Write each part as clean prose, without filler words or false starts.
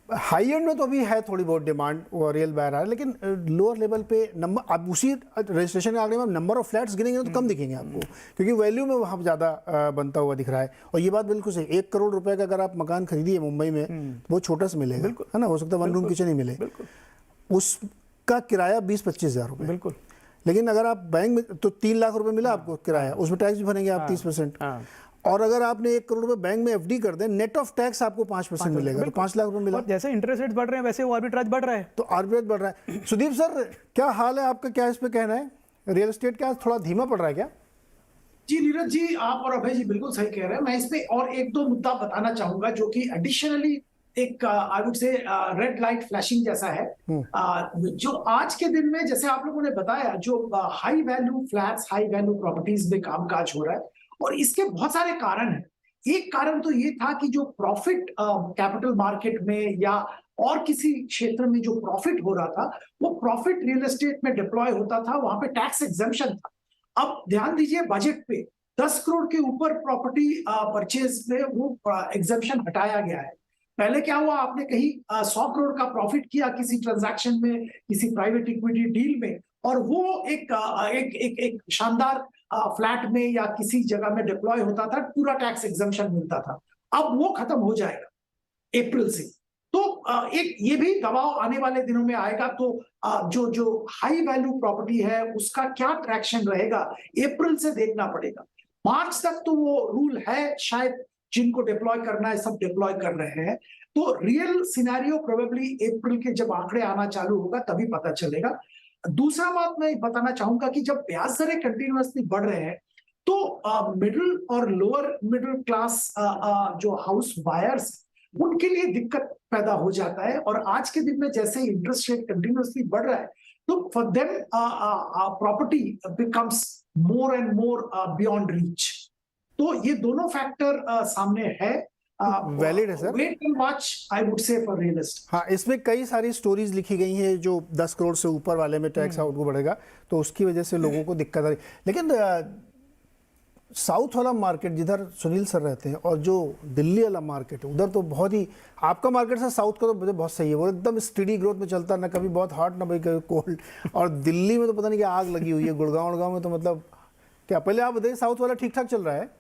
High and में तो अभी है थोड़ी बहुत डिमांड, वो रियल बायर आ रहा है, लेकिन लोअर लेवल पे नंबर, आप उसी रजिस्ट्रेशन के आगे में नंबर ऑफ फ्लैट्स गिनेंगे तो कम दिखेंगे आपको, क्योंकि वैल्यू में वहाँ ज़्यादा बनता हुआ दिख रहा है। और ये बात बिल्कुल सही, 1 करोड़ रुपए का अगर आप मकान खरीदिए मुंबई में, बहुत छोटा सा मिलेगा, है ना, हो सकता है 1 रूम किचन ही मिले, उसका किराया 20-25 हज़ार रुपये। बिल्कुल। लेकिन अगर आप बैंक में, तो 3 लाख रुपए मिला आपको किराया, उसमें टैक्स भी भरेंगे आप 30%। और अगर आपने 1 करोड़ रुपए बैंक में एफडी कर दें, नेट ऑफ टैक्स आपको 5% मिलेगा, तो 5 लाख रुपए मिला। और जैसे इंटरेस्ट रेट बढ़ रहे हैं वैसे वो आर्बिट्राज बढ़ रहा है, तो आर्बिट्राज बढ़ रहा है। सुदीप सर, क्या हाल है आपका, क्या इस पे कहना है? रियल एस्टेट क्या थोड़ा धीमा पड़ रहा है क्या? जी नीरज जी, आप और अभय जी बिल्कुल सही कह रहे हैं। मैं इसमें और एक दो मुद्दा बताना चाहूंगा जो कि एडिशनली एक आई वुड से रेड लाइट फ्लैशिंग जैसा है। जो आज के दिन में, जैसे आप लोगों ने बताया, जो high value flats, high value properties में कामकाज हो रहा है, और इसके बहुत सारे कारण हैं। एक कारण तो ये था कि जो प्रॉफिट कैपिटल मार्केट में या और किसी क्षेत्र में जो प्रॉफिट हो रहा था, वो प्रॉफिट रियल एस्टेट में डिप्लॉय होता था, वहां पे टैक्स एग्जेम्पशन था। अब ध्यान दीजिए, बजट पे 10 करोड़ के ऊपर प्रॉपर्टी परचेज में वो एग्जेम्पशन हटाया गया है। पहले क्या हुआ, आपने कहीं 100 करोड़ का प्रॉफिट किया किसी ट्रांजैक्शन में, किसी प्राइवेट इक्विटी डील में, और वो एक शानदार फ्लैट में या किसी जगह में डिप्लॉय होता था, पूरा टैक्स एग्जेम्पशन मिलता था। अब वो खत्म हो जाएगा अप्रैल से। तो एक ये भी दबाव आने वाले दिनों में आएगा। तो जो जो हाई वैल्यू प्रॉपर्टी है उसका क्या ट्रैक्शन रहेगा, अप्रैल से देखना पड़ेगा। मार्च तक तो वो रूल है, शायद जिनको डिप्लॉय करना है सब डिप्लॉय कर रहे हैं। तो रियल सिनेरियो प्रोबेबली अप्रैल के जब आंकड़े आना चालू होगा तभी पता चलेगा। दूसरा बात मैं बताना चाहूंगा कि जब ब्याज दरें कंटिन्यूअसली बढ़ रहे हैं, तो मिडिल और लोअर मिडिल क्लास जो हाउस बायर्स, उनके लिए दिक्कत पैदा हो जाता है। और आज के दिन में जैसे इंटरेस्ट रेट कंटिन्यूअसली बढ़ रहा है, तो for them property becomes more and more beyond reach. तो ये दोनों फैक्टर सामने है। वैलिड है sir, wait and watch I would say for real estate. हाँ, इसमें कई सारी स्टोरीज लिखी गई हैं, जो 10 करोड़ से ऊपर वाले में टैक्स आउट को बढ़ेगा, तो उसकी वजह से लोगों को दिक्कत आ रही। लेकिन साउथ वाला मार्केट जिधर सुनील सर रहते हैं, और जो दिल्ली वाला मार्केट है, उधर तो बहुत ही, आपका मार्केट सर साउथ का तो मुझे बहुत सही है, वो एकदम स्टडी ग्रोथ में चलता है, ना कभी बहुत हॉट ना कभी कोल्ड। और दिल्ली में तो पता नहीं क्या आग लगी हुई है, गुड़गांव में तो मतलब क्या। पहले आप बताइए, साउथ वाला ठीक ठाक चल रहा है?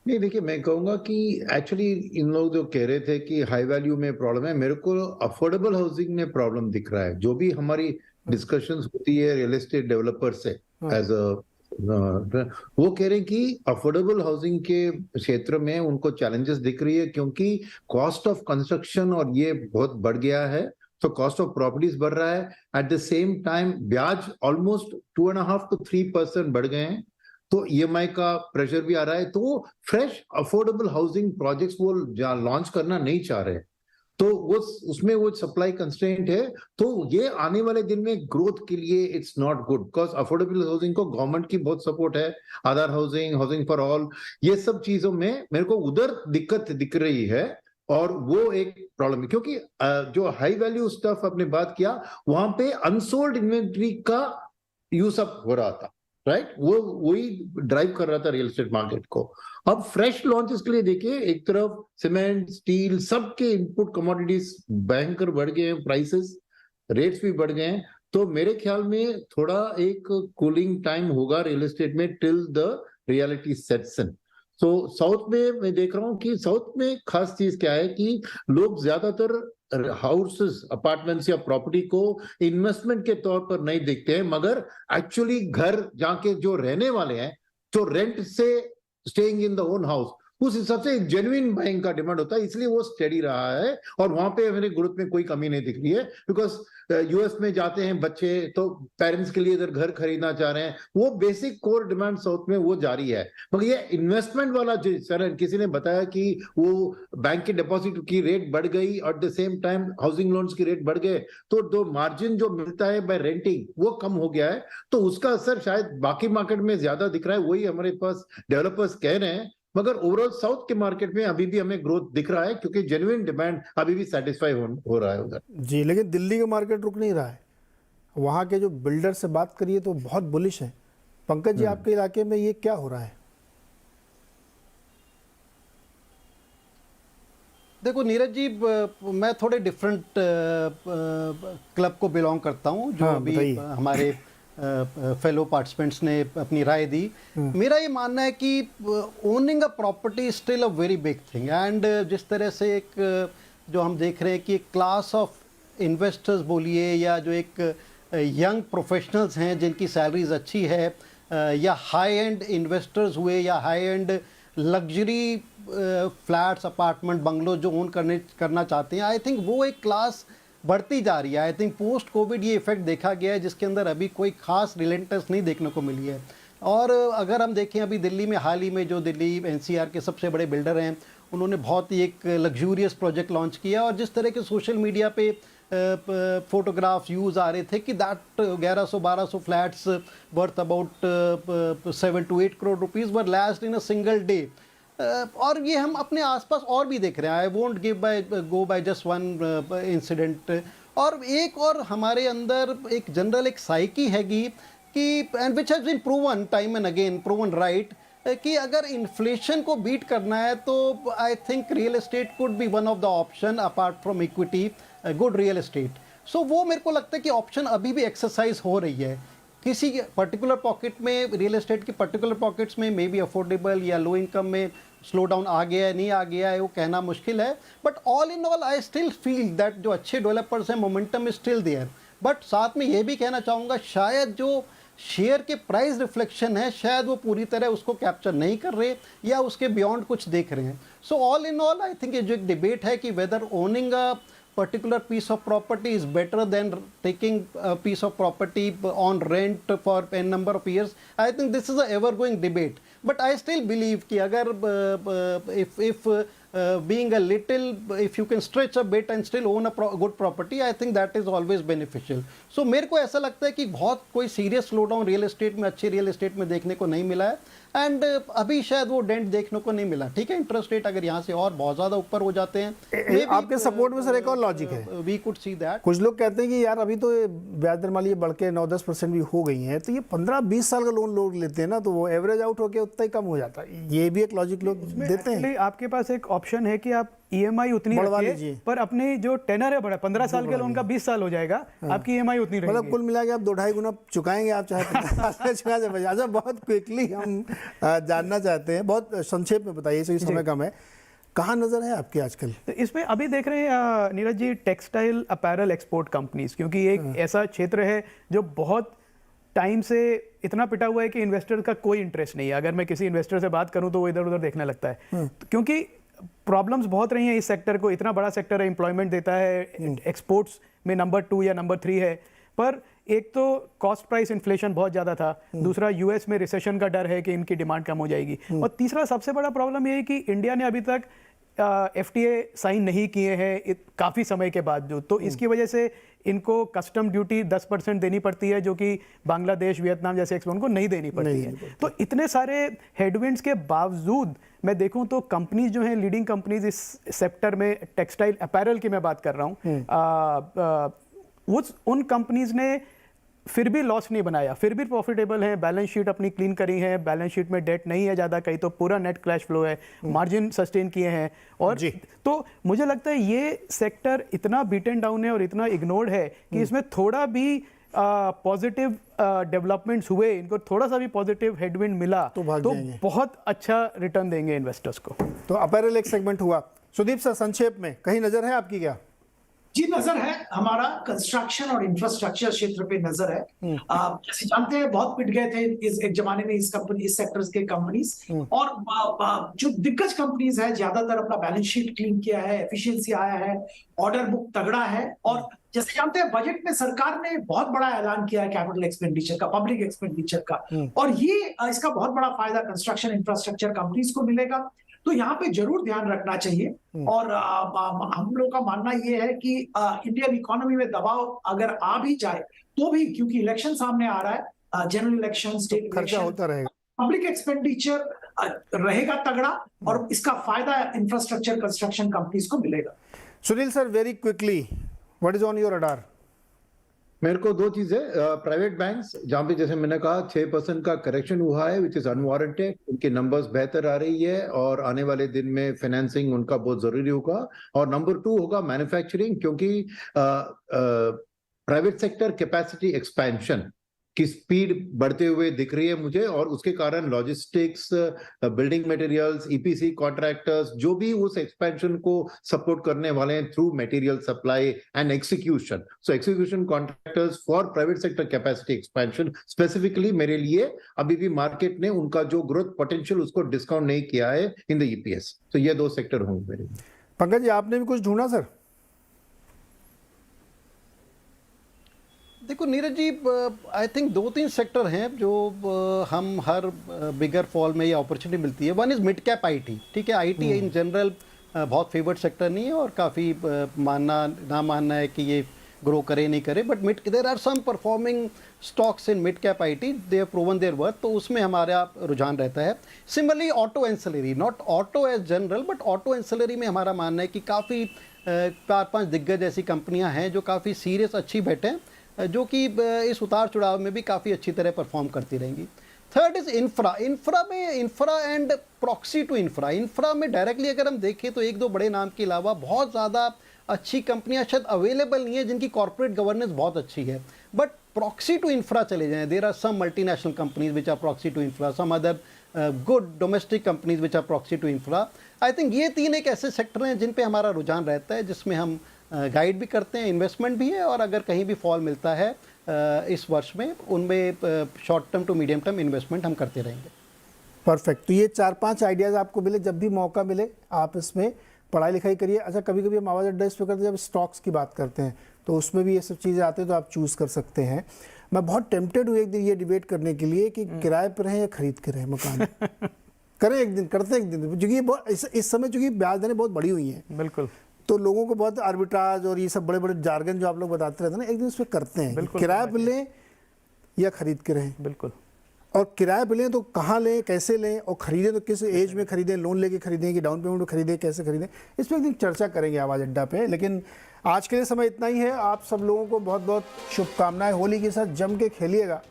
नहीं, देखिए, मैं कहूंगा कि एक्चुअली इन लोग जो कह रहे थे कि हाई वैल्यू में प्रॉब्लम है, मेरे को अफोर्डेबल हाउसिंग में प्रॉब्लम दिख रहा है। जो भी हमारी डिस्कशंस होती है रियल एस्टेट डेवलपर से, एज अ वो कह रहे हैं कि अफोर्डेबल हाउसिंग के क्षेत्र में उनको चैलेंजेस दिख रही है, क्योंकि कॉस्ट ऑफ कंस्ट्रक्शन और ये बहुत बढ़ गया है, तो कॉस्ट ऑफ प्रॉपर्टीज बढ़ रहा है। एट द सेम टाइम ब्याज ऑलमोस्ट 2.5 to 3% बढ़ गए हैं, तो ईएमआई का प्रेशर भी आ रहा है। तो वो फ्रेश अफोर्डेबल हाउसिंग प्रोजेक्ट्स वो लॉन्च करना नहीं चाह रहे, तो वो उसमें वो सप्लाई कंस्ट्रेंट है। तो ये आने वाले दिन में ग्रोथ के लिए it's not good, because affordable housing को गवर्नमेंट की बहुत सपोर्ट है, आधार हाउसिंग, हाउसिंग फॉर ऑल, ये सब चीजों में मेरे को उधर दिक्कत दिख रही है। और वो एक प्रॉब्लम है, क्योंकि जो हाई वैल्यू स्टफ आपने बात किया, वहां पे अनसोल्ड इन्वेंट्री का यूज अप हो रहा था, राइट, वो वही ड्राइव कर रहा था रियल एस्टेट मार्केट को। अब फ्रेश लॉन्चेस के लिए देखिए, एक तरफ सीमेंट, स्टील, सबके इनपुट कमोडिटीज भयंकर बढ़ गए हैं, प्राइसेस, रेट्स भी बढ़ गए हैं। तो मेरे ख्याल में थोड़ा एक कूलिंग टाइम होगा रियल एस्टेट में till the reality sets in. तो साउथ में मैं देख रहा हूं कि साउथ में खास चीज क्या है कि लोग ज्यादातर हाउसेस, अपार्टमेंट्स या प्रॉपर्टी को इन्वेस्टमेंट के तौर पर नहीं देखते हैं, मगर एक्चुअली घर जाके जो रहने वाले हैं, जो रेंट से staying in the own house, उस हिसाब से एक जेन्युइन बाइंग का डिमांड होता है, इसलिए वो स्टेडी रहा है। और वहां पे मेरे ग्रोथ में कोई कमी नहीं दिख रही है, बिकॉज यूएस में जाते हैं बच्चे तो पेरेंट्स के लिए इधर घर खरीदना चाह रहे हैं, वो बेसिक कोर डिमांड साउथ में वो जारी है। मगर ये इन्वेस्टमेंट वाला जो सर किसी ने बताया कि वो बैंक के डिपॉजिट की रेट बढ़ गई, at the same time housing loans की रेट बढ़ गए, तो दो मार्जिन जो मिलता है बाय रेंटिंग वो कम हो गया है। तो उसका असर शायद बाकी मार्केट में ज्यादा दिख रहा है, वही हमारे पास डेवलपर्स कह रहे हैं। मगर ओवरऑल साउथ के मार्केट में अभी भी हमें ग्रोथ दिख रहा है, क्योंकि जेन्युइन डिमांड अभी भी सेटिस्फाई हो रहा है उधर। जी, लेकिन दिल्ली का मार्केट रुक नहीं रहा है। वहाँ के जो बिल्डर से बात करिए तो बहुत बुलिश है। पंकज जी, आपके इलाके में ये क्या हो रहा है? देखो नीरज जी, मैं थोड़े डिफरेंट क्लब को बिलोंग करता हूँ जो हाँ, अभी बताइए। हमारे फेलो पार्टिसिपेंट्स ने अपनी राय दी। मेरा ये मानना है कि owning a property still a very big thing, and जिस तरह से एक जो हम देख रहे हैं कि एक क्लास ऑफ इन्वेस्टर्स बोलिए या जो एक यंग प्रोफेशनल्स हैं जिनकी सैलरीज अच्छी है, या हाई एंड इन्वेस्टर्स हुए या high and luxury flats, apartment, bungalow जो ओन करना चाहते हैं, आई थिंक वो एक क्लास बढ़ती जा रही है। आई थिंक पोस्ट कोविड ये इफेक्ट देखा गया है जिसके अंदर अभी कोई खास रिलेंटस नहीं देखने को मिली है। और अगर हम देखें अभी दिल्ली में हाल ही में जो दिल्ली एनसीआर के सबसे बड़े बिल्डर हैं, उन्होंने बहुत ही एक लग्जूरियस प्रोजेक्ट लॉन्च किया, और जिस तरह के सोशल मीडिया पे फोटोग्राफ्स यूज़ आ रहे थे कि that 1100-1200 flats worth about 7 to 8 crore rupees were laced in a single day. और ये हम अपने आसपास और भी देख रहे हैं। I won't go by just one incident. और एक और हमारे अंदर एक जनरल एक साइकी हैगी कि and which has been proven time and again, proven right, कि अगर इन्फ्लेशन को बीट करना है तो I think real estate could be one of the option apart from equity, good real estate. So वो मेरे को लगता है कि ऑप्शन अभी भी एक्सरसाइज हो रही है। किसी पर्टिकुलर पॉकेट में, रियल एस्टेट की पर्टिकुलर पॉकेट्स में मे बी अफोर्डेबल या लो इनकम में स्लो डाउन आ गया है, नहीं आ गया है, वो कहना मुश्किल है। But all in all I still feel that जो अच्छे डेवलपर्स हैं, momentum is still there. But साथ में ये भी कहना चाहूँगा, शायद जो शेयर के प्राइस रिफ्लेक्शन है, शायद वो पूरी तरह उसको कैप्चर नहीं कर रहे या उसके बियॉन्ड कुछ देख रहे हैं। So all in all I think ये जो एक डिबेट है कि whether owning a particular piece of property is better than taking a piece of property on rent for n number of years, I think this is a ever going debate. But I still believe कि अगर if being a little, if you can stretch a bit and still own a good property, I think that is always beneficial. So मेरे को ऐसा लगता है कि बहुत कोई serious slow down real estate में, अच्छे रियल एस्टेट में देखने को नहीं मिला है, एंड अभी शायद वो डेंट देखने को नहीं मिला। ठीक है, इंटरेस्ट रेट अगर यहाँ से और बहुत ज़्यादा ऊपर हो जाते हैं, आपके सपोर्ट में सर एक और लॉजिक है, वी कुड सी दैट। कुछ लोग कहते हैं कि यार अभी तो ब्याज दर मान लीजिए बढ़ के 9-10% भी हो गई हैं, तो ये 15-20 साल का लोन लोग लेते हैं ना, तो वो एवरेज आउट होकर उतना ही कम हो जाता है। ये भी एक लॉजिक लोग देते हैं। आपके पास एक ऑप्शन है कि आप ईएमआई उतनी बढ़वा रखिए, लीजिए। पर अपनी जो टेनर है बड़ा 15 साल के लोन का 20 साल हो जाएगा, आपकी ईएमआई उतनी रहेगी। मतलब कुल मिला के आप 2-2.5 गुना चुकाएंगे, आप चाहे 50 साल चुका जाए। अच्छा, बहुत क्विकली हम जानना चाहते हैं, बहुत संक्षेप में बताइए, क्योंकि समय कम है। कहाँ नजर है आपकी आजकल? तो इसमें अभी देख रहे हैं Neeraj ji, textile apparel export companies, क्योंकि एक ऐसा क्षेत्र है जो बहुत टाइम से इतना पिटा हुआ है कि इन्वेस्टर का कोई इंटरेस्ट नहीं है। अगर मैं किसी इन्वेस्टर से बात करूं तो वो इधर उधर देखने लगता है, क्योंकि प्रॉब्लम्स बहुत रही हैं इस सेक्टर को। इतना बड़ा सेक्टर है, एम्प्लॉयमेंट देता है, एक्सपोर्ट्स में नंबर 2 या नंबर 3 है, पर एक तो कॉस्ट प्राइस इन्फ्लेशन बहुत ज़्यादा था, दूसरा यूएस में रिसेशन का डर है कि इनकी डिमांड कम हो जाएगी, और तीसरा सबसे बड़ा प्रॉब्लम ये है कि इंडिया ने अभी तक एफटीए साइन नहीं किए हैं काफ़ी समय के बाद, तो इसकी वजह से इनको कस्टम ड्यूटी 10% देनी पड़ती है, जो कि बांग्लादेश, वियतनाम जैसे एक्सपोर्ट को नहीं देनी पड़ती है। तो इतने सारे हेडविंड्स के बावजूद मैं देखूं तो कंपनीज जो हैं, लीडिंग कंपनीज इस सेक्टर में, टेक्सटाइल अपैरल की मैं बात कर रहा हूं, उन कंपनीज ने फिर भी लॉस नहीं बनाया, फिर भी प्रॉफिटेबल है, बैलेंस शीट अपनी क्लीन करी है, बैलेंस शीट में डेट नहीं है ज़्यादा, कहीं तो पूरा नेट कैश फ्लो है, मार्जिन सस्टेन किए हैं। और तो मुझे लगता है ये सेक्टर इतना बीटन डाउन है और इतना इग्नोर्ड है कि इसमें थोड़ा भी पॉजिटिव डेवलपमेंट्स हुए, इनको थोड़ा सा भी पॉजिटिव हेडविंड मिला तो बहुत अच्छा रिटर्न देंगे इन्वेस्टर्स को। तो अपैरल एक सेगमेंट हुआ। सुदीप सर, संक्षेप में कहीं नजर है आपकी क्या? जी, नजर है, हमारा कंस्ट्रक्शन और इंफ्रास्ट्रक्चर क्षेत्र पे नजर है। जैसे जानते हैं, बहुत पिट गए थे इस एक जमाने में इस सेक्टर्स के कंपनीज, और जो दिग्गज कंपनीज है ज्यादातर अपना बैलेंस शीट क्लीन किया है, एफिशिएंसी आया है, ऑर्डर बुक तगड़ा है। और जैसे जानते हैं, बजट में सरकार ने बहुत बड़ा ऐलान किया है कैपिटल एक्सपेंडिचर का, पब्लिक एक्सपेंडिचर का, और ये इसका बहुत बड़ा फायदा कंस्ट्रक्शन इंफ्रास्ट्रक्चर कंपनीज को मिलेगा। तो यहाँ पे जरूर ध्यान रखना चाहिए। और हम लोग का मानना ये है कि इंडियन इकोनॉमी में दबाव अगर आ भी जाए तो भी, क्योंकि इलेक्शन सामने आ रहा है, जनरल इलेक्शन, स्टेट खर्चा होता रहेगा, पब्लिक एक्सपेंडिचर रहेगा तगड़ा, और इसका फायदा इंफ्रास्ट्रक्चर कंस्ट्रक्शन कंपनीज को मिलेगा। Sunil sir, very quickly, what is on your radar? मेरे को दो चीजें, प्राइवेट बैंक्स जहां पे जैसे मैंने कहा 6% का करेक्शन हुआ है विच इज अनवारंटेड, उनके नंबर्स बेहतर आ रही है और आने वाले दिन में फाइनेंसिंग उनका बहुत जरूरी होगा। और नंबर 2 होगा मैन्युफैक्चरिंग, क्योंकि प्राइवेट सेक्टर कैपेसिटी एक्सपेंशन की स्पीड बढ़ते हुए दिख रही है मुझे, और उसके कारण logistics, building materials, EPC contractors जो भी उस एक्सपेंशन को सपोर्ट करने वाले हैं through material supply and execution, so execution contractors for private sector capacity expansion specifically मेरे लिए अभी भी मार्केट ने उनका जो ग्रोथ पोटेंशियल उसको डिस्काउंट नहीं किया है इन द ईपीएस। तो ये 2 सेक्टर होंगे मेरे लिए। पंकज जी, आपने भी कुछ ढूंढा सर? देखो Neeraj ji, I think 2-3 sector हैं जो हम हर बिगर फॉल में ये अपॉर्चुनिटी मिलती है। One is mid cap IT, ठीक है। आईटी इन जनरल बहुत फेवर्ड सेक्टर नहीं है और काफ़ी मानना ना मानना है कि ये ग्रो करे नहीं करे, but mid there are some performing stocks in mid cap IT, they have proven their worth, तो उसमें हमारा रुझान रहता है। Similarly auto ancillary, not auto as general but auto ancillary में हमारा मानना है कि काफ़ी 4-5 दिग्गज ऐसी कंपनियां हैं जो काफ़ी सीरियस अच्छी बेट हैं, जो कि इस उतार चढ़ाव में भी काफ़ी अच्छी तरह परफॉर्म करती रहेंगी। Third is infra. Infra and proxy to infra में डायरेक्टली अगर हम देखें तो 1-2 बड़े नाम के अलावा बहुत ज़्यादा अच्छी कंपनियां शायद अवेलेबल नहीं है जिनकी कॉर्पोरेट गवर्नेंस बहुत अच्छी है, बट प्रॉक्सी टू इंफ्रा चले जाएं, there are some multinational companies which are proxy to infra, some other good domestic companies which are proxy to infra. I think ये 3 एक ऐसे सेक्टर हैं जिन पे हमारा रुझान रहता है, जिसमें हम गाइड भी करते हैं, इन्वेस्टमेंट भी है, और अगर कहीं भी फॉल मिलता है इस वर्ष में, उनमें short term to medium term investment हम करते रहेंगे। परफेक्ट। तो ये 4-5 आइडियाज़ आपको मिले, जब भी मौका मिले आप इसमें पढ़ाई लिखाई करिए। अच्छा, कभी कभी हम आवाज़ अड्डा इस पर करते हैं, जब स्टॉक्स की बात करते हैं तो उसमें भी ये सब चीज़ें आती हैं, तो आप चूज़ कर सकते हैं। मैं बहुत टेम्पटेड हूँ एक दिन ये डिबेट करने के लिए कि किराए पर रहें या खरीद के रहें मकान। करें एक दिन, करते हैं एक दिन, क्योंकि इस समय चूँकि ब्याज दरें बहुत बड़ी हुई हैं, बिल्कुल, तो लोगों को बहुत आर्बिट्राज और ये सब बड़े बड़े जार्गन जो आप लोग बताते रहते हैं ना, एक दिन उस पर करते हैं, किराए पर लें या खरीद के रहें। बिल्कुल। और किराए पे लें तो कहाँ लें, कैसे लें, और खरीदें तो किस एज में खरीदें, लोन लेके खरीदें कि डाउन पेमेंट में खरीदें, कैसे खरीदें, इस पर एक दिन चर्चा करेंगे आवाज़ अड्डा पे। लेकिन आज के लिए समय इतना ही है। आप सब लोगों को बहुत बहुत शुभकामनाएं। होली के साथ जम के खेलिएगा।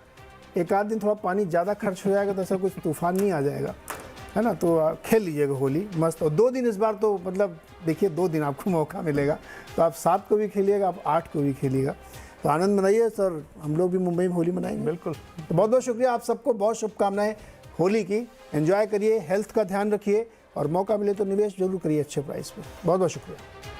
एक आध दिन थोड़ा पानी ज़्यादा खर्च हो जाएगा तो ऐसा कुछ तूफान नहीं आ जाएगा, है ना, तो खेल लीजिएगा होली मस्त। और 2 दिन इस बार तो मतलब देखिए 2 दिन आपको मौका मिलेगा, तो आप 7 को भी खेलिएगा, आप 8 को भी खेलिएगा, तो आनंद मनाइए सर। हम लोग भी मुंबई में होली मनाएंगे। बिल्कुल। तो बहुत बहुत शुक्रिया आप सबको, बहुत शुभकामनाएं होली की। एंजॉय करिए, हेल्थ का ध्यान रखिए, और मौका मिले तो निवेश जरूर करिए अच्छे प्राइस पे। बहुत बहुत शुक्रिया।